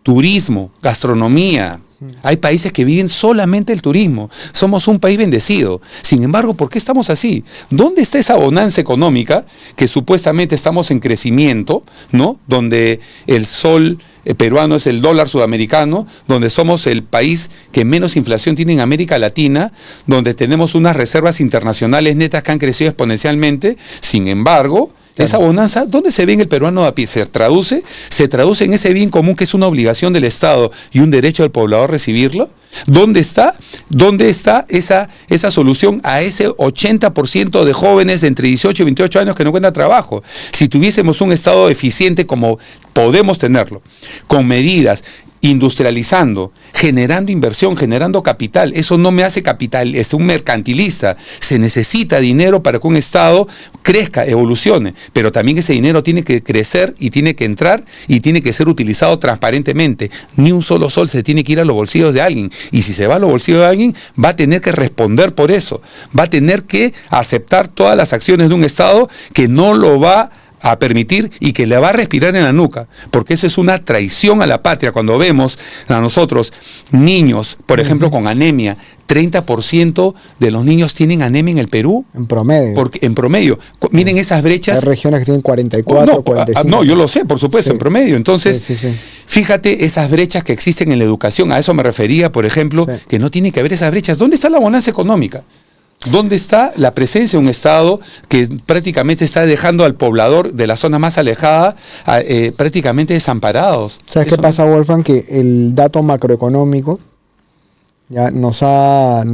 turismo, gastronomía. Hay países que viven solamente el turismo. Somos un país bendecido. Sin embargo, ¿por qué estamos así? ¿Dónde está esa bonanza económica que supuestamente estamos en crecimiento, ¿no? Donde el sol peruano es el dólar sudamericano, donde somos el país que menos inflación tiene en América Latina, donde tenemos unas reservas internacionales netas que han crecido exponencialmente? Sin embargo, esa bonanza, ¿dónde se ve en el peruano a pie? ¿Se traduce en ese bien común que es una obligación del Estado y un derecho del poblador recibirlo? ¿Dónde está esa solución a ese 80% de jóvenes de entre 18 y 28 años que no encuentran trabajo? Si tuviésemos un Estado eficiente como podemos tenerlo, con medidas, industrializando, generando inversión, generando capital. Eso no me hace capital, es un mercantilista. Se necesita dinero para que un Estado crezca, evolucione, pero también ese dinero tiene que crecer y tiene que entrar y tiene que ser utilizado transparentemente. Ni un solo sol se tiene que ir a los bolsillos de alguien, y si se va a los bolsillos de alguien, va a tener que responder por eso, va a tener que aceptar todas las acciones de un Estado que no lo va a permitir y que le va a respirar en la nuca, porque eso es una traición a la patria. Cuando vemos a nosotros niños, por ejemplo, con anemia, 30% de los niños tienen anemia en el Perú. En promedio. En promedio. Miren esas brechas. Hay regiones que tienen 44, 45. No, yo lo sé, por supuesto, Sí. en promedio. Entonces, Sí. fíjate esas brechas que existen en la educación. A eso me refería, por ejemplo, que no tiene que haber esas brechas. ¿Dónde está la bonanza económica? ¿Dónde está la presencia de un Estado que prácticamente está dejando al poblador de la zona más alejada prácticamente desamparados? ¿Sabes qué pasa, Wolfgang? Que el dato macroeconómico ya nos ha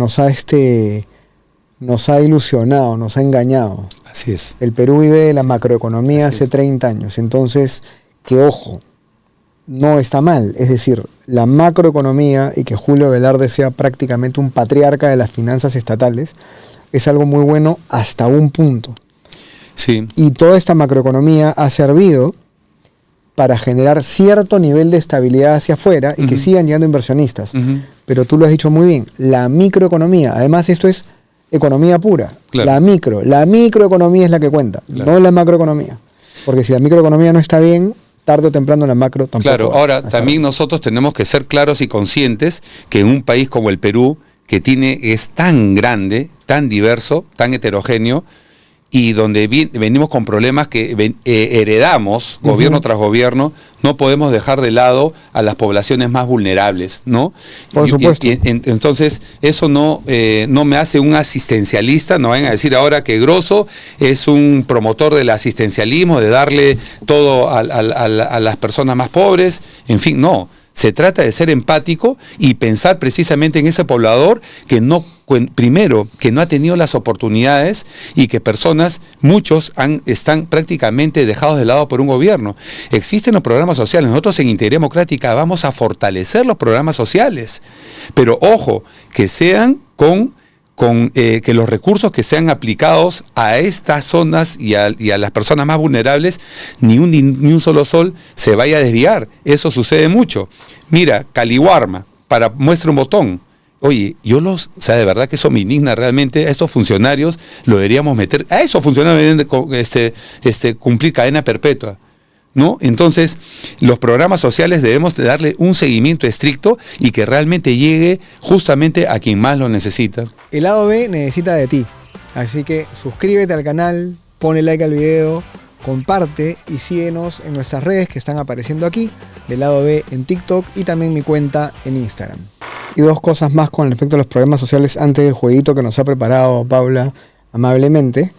ilusionado, nos ha engañado. Así es. El Perú vive de la macroeconomía hace 30 años, entonces, que ojo, no está mal. Es decir, la macroeconomía, y que Julio Velarde sea prácticamente un patriarca de las finanzas estatales, es algo muy bueno hasta un punto. Sí. Y toda esta macroeconomía ha servido para generar cierto nivel de estabilidad hacia afuera y que sigan llegando inversionistas. Pero tú lo has dicho muy bien, la microeconomía, además esto es economía pura, Claro. la microeconomía es la que cuenta, Claro. no la macroeconomía. Porque si la microeconomía no está bien, tarde o temprano la macro tampoco. Claro, va ahora a estar también bien. nosotros tenemos que ser claros y conscientes que en un país como el Perú, que es tan grande, tan diverso, tan heterogéneo, y donde venimos con problemas que heredamos gobierno tras gobierno, no podemos dejar de lado a las poblaciones más vulnerables, ¿no? Por supuesto. Entonces, eso no me hace un asistencialista. No vayan a decir ahora que Grosso es un promotor del asistencialismo, de darle todo a las personas más pobres. En fin, no. Se trata de ser empático y pensar precisamente en ese poblador que no primero, que no ha tenido las oportunidades y que muchos están prácticamente dejados de lado por un gobierno. Existen los programas sociales. Nosotros en Integridad Democrática vamos a fortalecer los programas sociales, pero ojo, que sean que los recursos que sean aplicados a estas zonas y a las personas más vulnerables, ni un solo sol se vaya a desviar. Eso sucede mucho. Mira, Caliwarma, para muestra un botón. Oye, de verdad que eso me indigna realmente. A estos funcionarios lo deberíamos meter, a esos funcionarios deberían cumplir cadena perpetua, ¿no? Entonces, los programas sociales debemos de darle un seguimiento estricto y que realmente llegue justamente a quien más lo necesita. El lado B necesita de ti, así que suscríbete al canal, ponle like al video, comparte y síguenos en nuestras redes que están apareciendo aquí, del lado B en TikTok y también mi cuenta en Instagram. Y dos cosas más con respecto a los programas sociales antes del jueguito que nos ha preparado Paula amablemente.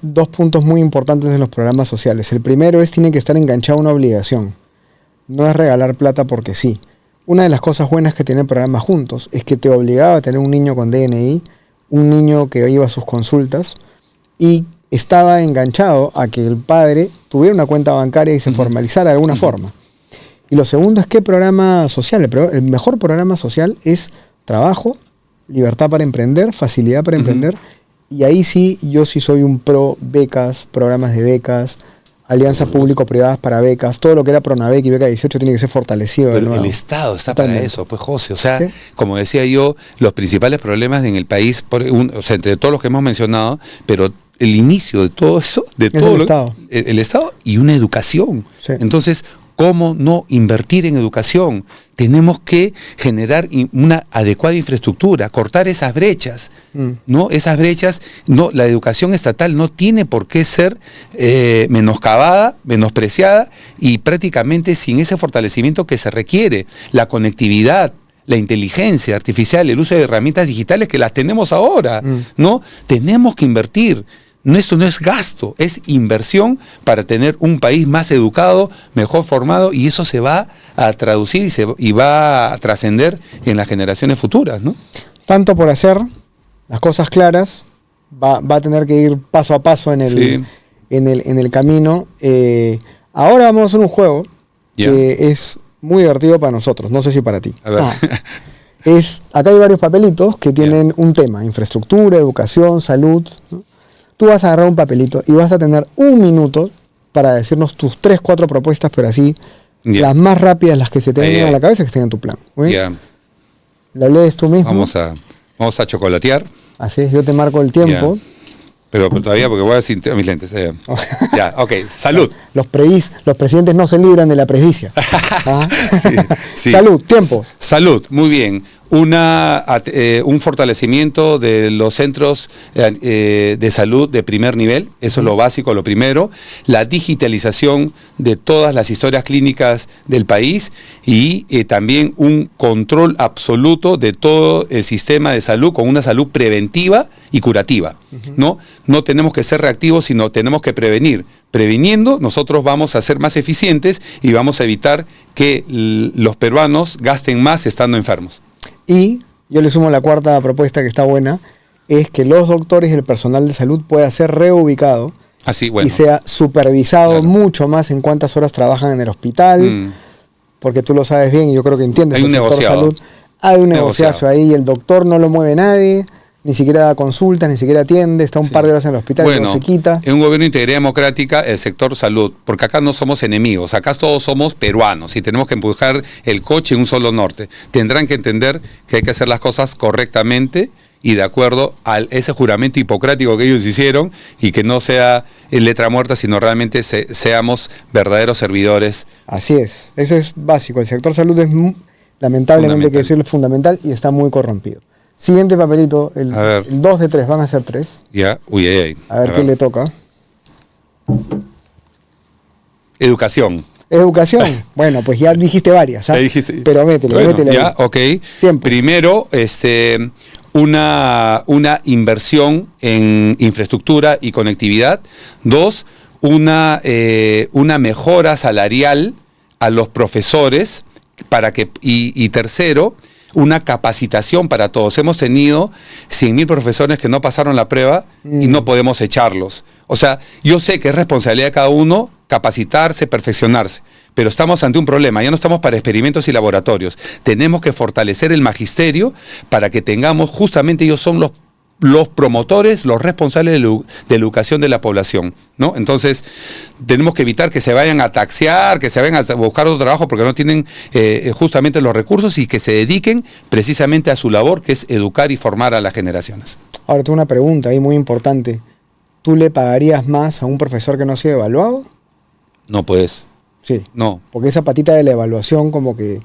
Dos puntos muy importantes de los programas sociales. El primero tiene que estar enganchado a una obligación. No es regalar plata porque sí. Una de las cosas buenas que tiene el programa Juntos es que te obligaba a tener un niño con DNI, un niño que iba a sus consultas y estaba enganchado a que el padre tuviera una cuenta bancaria y se formalizara de alguna forma. Y lo segundo es que programa social, el mejor programa social es trabajo, libertad para emprender, facilidad para emprender. Y ahí sí, yo sí soy un pro becas, programas de becas, alianzas público-privadas para becas, todo lo que era Pronavec y Beca 18 tiene que ser fortalecido. Pero el Estado está para eso, pues José. O sea, ¿sí? Como decía yo, los principales problemas en el país, entre todos los que hemos mencionado, pero el inicio de todo eso, el Estado y una educación. Sí. Entonces, ¿cómo no invertir en educación? Tenemos que generar una adecuada infraestructura, cortar esas brechas, ¿no? Esas brechas, no, la educación estatal no tiene por qué ser menoscabada, menospreciada y prácticamente sin ese fortalecimiento que se requiere. La conectividad, la inteligencia artificial, el uso de herramientas digitales que las tenemos ahora, ¿no? Tenemos que invertir. Esto no es gasto, es inversión para tener un país más educado, mejor formado, y eso se va a traducir y va a trascender en las generaciones futuras, ¿no? Tanto por hacer, las cosas claras, va a tener que ir paso a paso en el camino. Ahora vamos a hacer un juego que es muy divertido para nosotros, no sé si para ti. A ver. Acá hay varios papelitos que tienen un tema: infraestructura, educación, salud, ¿no? Tú vas a agarrar un papelito y vas a tener un minuto para decirnos tus 3, 4 propuestas, pero así, las más rápidas, las que se te vengan a la cabeza, que estén en tu plan. ¿La lees tú mismo? Vamos a chocolatear. Así es, yo te marco el tiempo. Pero todavía, porque voy a decir mis lentes. Ya, ok, salud. Los presidentes no se libran de la presbicia. Sí. Salud, tiempo. Salud, muy bien. Un fortalecimiento de los centros de salud de primer nivel, eso es lo básico, lo primero. La digitalización de todas las historias clínicas del país y también un control absoluto de todo el sistema de salud con una salud preventiva y curativa, ¿no? No tenemos que ser reactivos, sino tenemos que prevenir. Previniendo, nosotros vamos a ser más eficientes y vamos a evitar que los peruanos gasten más estando enfermos. Y yo le sumo la cuarta propuesta que está buena, es que los doctores y el personal de salud pueda ser reubicado y sea supervisado mucho más en cuántas horas trabajan en el hospital, porque tú lo sabes bien y yo creo que entiendes. Hay un sector salud. Hay un negociazo ahí y el doctor no lo mueve nadie, ni siquiera da consultas, ni siquiera atiende, está un par de horas en el hospital y no se quita. En un gobierno de integridad democrática, el sector salud, porque acá no somos enemigos, acá todos somos peruanos y tenemos que empujar el coche en un solo norte. Tendrán que entender que hay que hacer las cosas correctamente y de acuerdo a ese juramento hipocrático que ellos hicieron y que no sea letra muerta, sino realmente seamos verdaderos servidores. Así es, eso es básico. El sector salud es lamentablemente, hay que decirlo, fundamental y está muy corrompido. Siguiente papelito, el 2 de 3, van a ser 3. Ya, A ver qué le toca. Educación. Educación. Bueno, pues ya dijiste varias, ¿sabes? Pero métele. Ya, ok. Tiempo. Primero, una inversión en infraestructura y conectividad. 2, una mejora salarial a los profesores y tercero, una capacitación para todos. Hemos tenido 100.000 profesores que no pasaron la prueba y no podemos echarlos. O sea, yo sé que es responsabilidad de cada uno capacitarse, perfeccionarse, pero estamos ante un problema. Ya no estamos para experimentos y laboratorios. Tenemos que fortalecer el magisterio para que tengamos, justamente ellos son los promotores, los responsables de la educación de la población, ¿no? Entonces, tenemos que evitar que se vayan a taxear, que se vayan a buscar otro trabajo porque no tienen justamente los recursos, y que se dediquen precisamente a su labor, que es educar y formar a las generaciones. Ahora, tengo una pregunta ahí muy importante. ¿Tú le pagarías más a un profesor que no ha sido evaluado? No puedes. Sí. No. Porque esa patita de la evaluación como que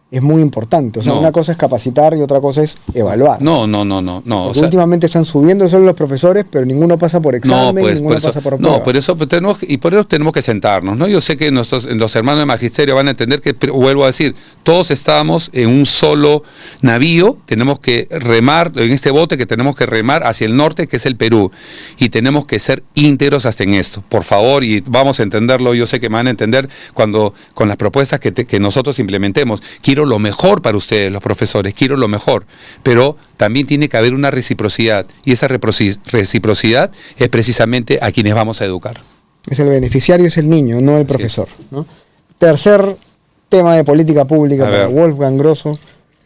es muy importante. O sea, una cosa es capacitar y otra cosa es evaluar. No. Porque últimamente están subiendo solo los profesores, pero ninguno pasa por examen, ninguno pasa por prueba. No, por eso tenemos que sentarnos, ¿no? Yo sé que los hermanos de magisterio van a entender que, vuelvo a decir, todos estamos en un solo navío, tenemos que remar en este bote, que tenemos que remar hacia el norte, que es el Perú, y tenemos que ser íntegros hasta en esto, por favor, y vamos a entenderlo. Yo sé que me van a entender con las propuestas que nosotros implementemos. Quiero lo mejor para ustedes, los profesores, quiero lo mejor, pero también tiene que haber una reciprocidad, y esa reciprocidad es precisamente a quienes vamos a educar. Es el beneficiario, es el niño, no el profesor, ¿no? Tercer tema de política pública para Wolfgang Grosso,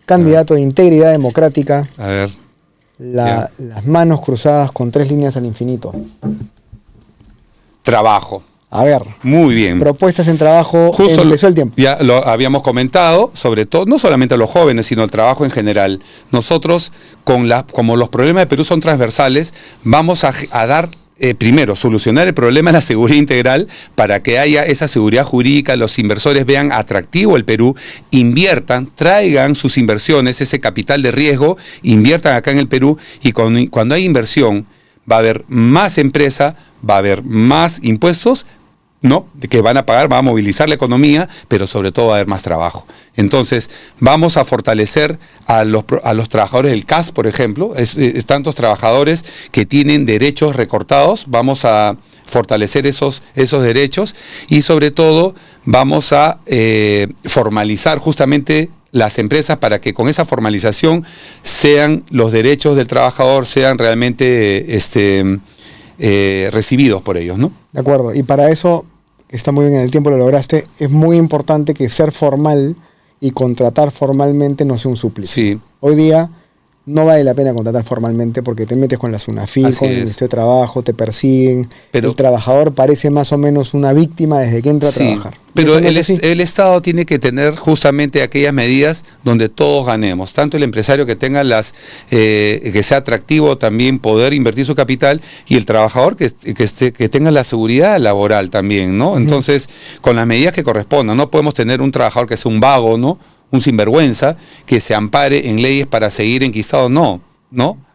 candidato de Integridad Democrática. A ver. Las manos cruzadas con 3 líneas al infinito. Trabajo. A ver. Muy bien. Propuestas en trabajo. Justo empezó el tiempo. Ya lo habíamos comentado, sobre todo, no solamente a los jóvenes, sino el trabajo en general. Nosotros, como los problemas de Perú son transversales, vamos a dar, primero, solucionar el problema de la seguridad integral para que haya esa seguridad jurídica, los inversores vean atractivo el Perú, inviertan, traigan sus inversiones, ese capital de riesgo, inviertan acá en el Perú, y cuando hay inversión va a haber más empresa, va a haber más impuestos, ¿no?, que van a pagar, va a movilizar la economía, pero sobre todo va a haber más trabajo. Entonces, vamos a fortalecer a los trabajadores del CAS, por ejemplo, tantos trabajadores que tienen derechos recortados, vamos a fortalecer esos derechos, y sobre todo vamos a formalizar justamente las empresas para que con esa formalización sean los derechos del trabajador, sean realmente recibidos por ellos, ¿no? De acuerdo, y para eso, que está muy bien, en el tiempo lo lograste, es muy importante que ser formal y contratar formalmente no sea un suplicio. Sí. Hoy día no vale la pena contratar formalmente porque te metes con la SUNAFIL, con el Ministerio de Trabajo, te persiguen, pero el trabajador parece más o menos una víctima desde que entra a trabajar. Pero el Estado tiene que tener justamente aquellas medidas donde todos ganemos, tanto el empresario que tenga que sea atractivo también poder invertir su capital, y el trabajador que tenga la seguridad laboral también, ¿no? Entonces, con las medidas que correspondan, no podemos tener un trabajador que sea un vago, ¿no?, un sinvergüenza, que se ampare en leyes para seguir enquistados, no.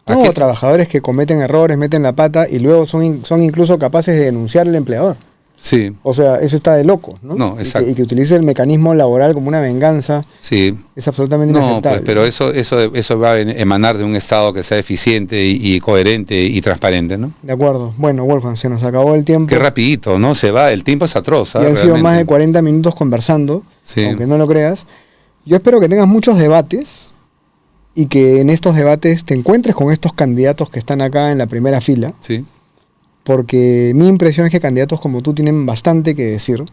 Trabajadores que cometen errores, meten la pata y luego son incluso capaces de denunciar al empleador. Sí. O sea, eso está de loco, ¿no? No, exacto. Y que utilice el mecanismo laboral como una venganza. Sí. Es absolutamente inaceptable. No, pues, pero eso va a emanar de un Estado que sea eficiente y coherente y transparente, ¿no? De acuerdo. Bueno, Wolfgang, se nos acabó el tiempo. Qué rapidito, ¿no? Se va, el tiempo es atroz. Y han sido más de 40 minutos conversando, aunque no lo creas. Yo espero que tengas muchos debates y que en estos debates te encuentres con estos candidatos que están acá en la primera fila. Sí. Porque mi impresión es que candidatos como tú tienen bastante que decir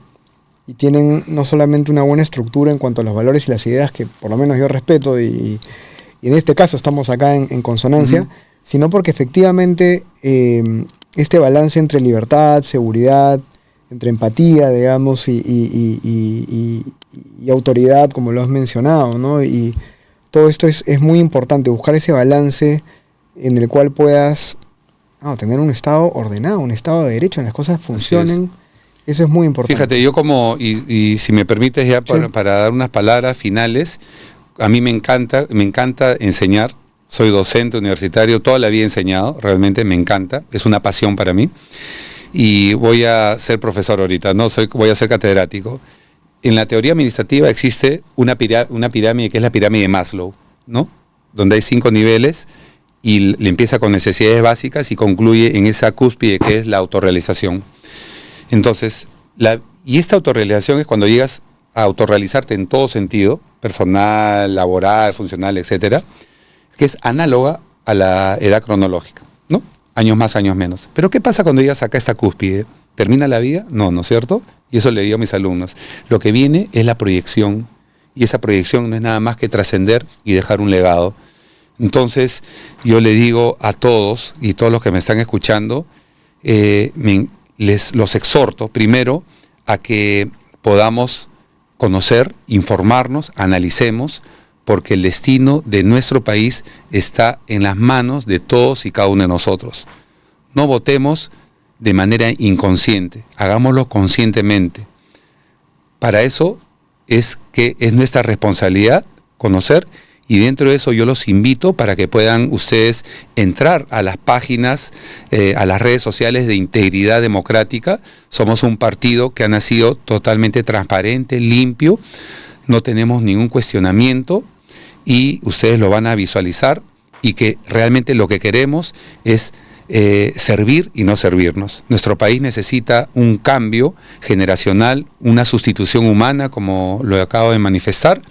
y tienen no solamente una buena estructura en cuanto a los valores y las ideas que por lo menos yo respeto y en este caso estamos acá en consonancia, sino porque efectivamente este balance entre libertad, seguridad, entre empatía, digamos, y autoridad, como lo has mencionado, ¿no? Y todo esto es muy importante, buscar ese balance en el cual puedas tener un Estado ordenado, un Estado de derecho, en las cosas funcionen. Eso es muy importante. Fíjate, yo y si me permites ya para dar unas palabras finales, a mí me encanta enseñar. Soy docente universitario, toda la vida he enseñado, realmente me encanta, es una pasión para mí. Y voy a ser profesor ahorita, voy a ser catedrático. En la teoría administrativa existe una pirámide que es la pirámide de Maslow, ¿no?, donde hay 5 niveles y le empieza con necesidades básicas y concluye en esa cúspide que es la autorrealización. Entonces, y esta autorrealización es cuando llegas a autorrealizarte en todo sentido, personal, laboral, funcional, etcétera, que es análoga a la edad cronológica, ¿no? Años más, años menos. Pero ¿qué pasa cuando llegas acá a esta cúspide? ¿Termina la vida? No, ¿no es cierto? Y eso le digo a mis alumnos. Lo que viene es la proyección, y esa proyección no es nada más que trascender y dejar un legado. Entonces, yo le digo a todos, y todos los que me están escuchando, los exhorto primero a que podamos conocer, informarnos, analicemos, porque el destino de nuestro país está en las manos de todos y cada uno de nosotros. No votemos de manera inconsciente, hagámoslo conscientemente. Para eso es nuestra responsabilidad conocer, y dentro de eso yo los invito para que puedan ustedes entrar a las páginas, a las redes sociales de Integridad Democrática. Somos un partido que ha nacido totalmente transparente, limpio, no tenemos ningún cuestionamiento, y ustedes lo van a visualizar, y que realmente lo que queremos es servir y no servirnos. Nuestro país necesita un cambio generacional, una sustitución humana, como lo acabo de manifestar,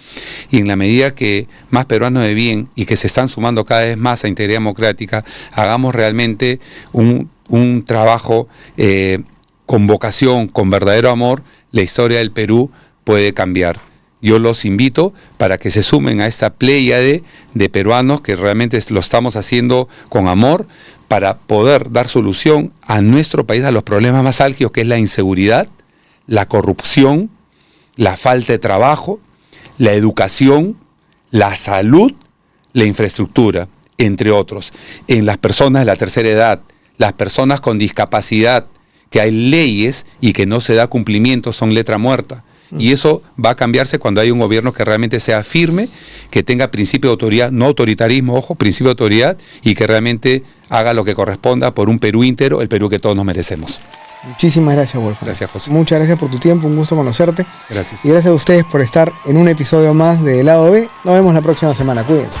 y en la medida que más peruanos de bien y que se están sumando cada vez más a Integridad Democrática, hagamos realmente un trabajo con vocación, con verdadero amor, la historia del Perú puede cambiar. Yo los invito para que se sumen a esta pléyade de peruanos que realmente lo estamos haciendo con amor, para poder dar solución a nuestro país, a los problemas más álgidos, que es la inseguridad, la corrupción, la falta de trabajo, la educación, la salud, la infraestructura, entre otros. En las personas de la tercera edad, las personas con discapacidad, que hay leyes y que no se da cumplimiento, son letra muerta. Y eso va a cambiarse cuando haya un gobierno que realmente sea firme, que tenga principio de autoridad, no autoritarismo, ojo, principio de autoridad, y que realmente haga lo que corresponda por un Perú íntegro, el Perú que todos nos merecemos. Muchísimas gracias, Wolfgang. Gracias, José. Muchas gracias por tu tiempo, un gusto conocerte. Gracias. Y gracias a ustedes por estar en un episodio más de El Lado B. Nos vemos la próxima semana, cuídense.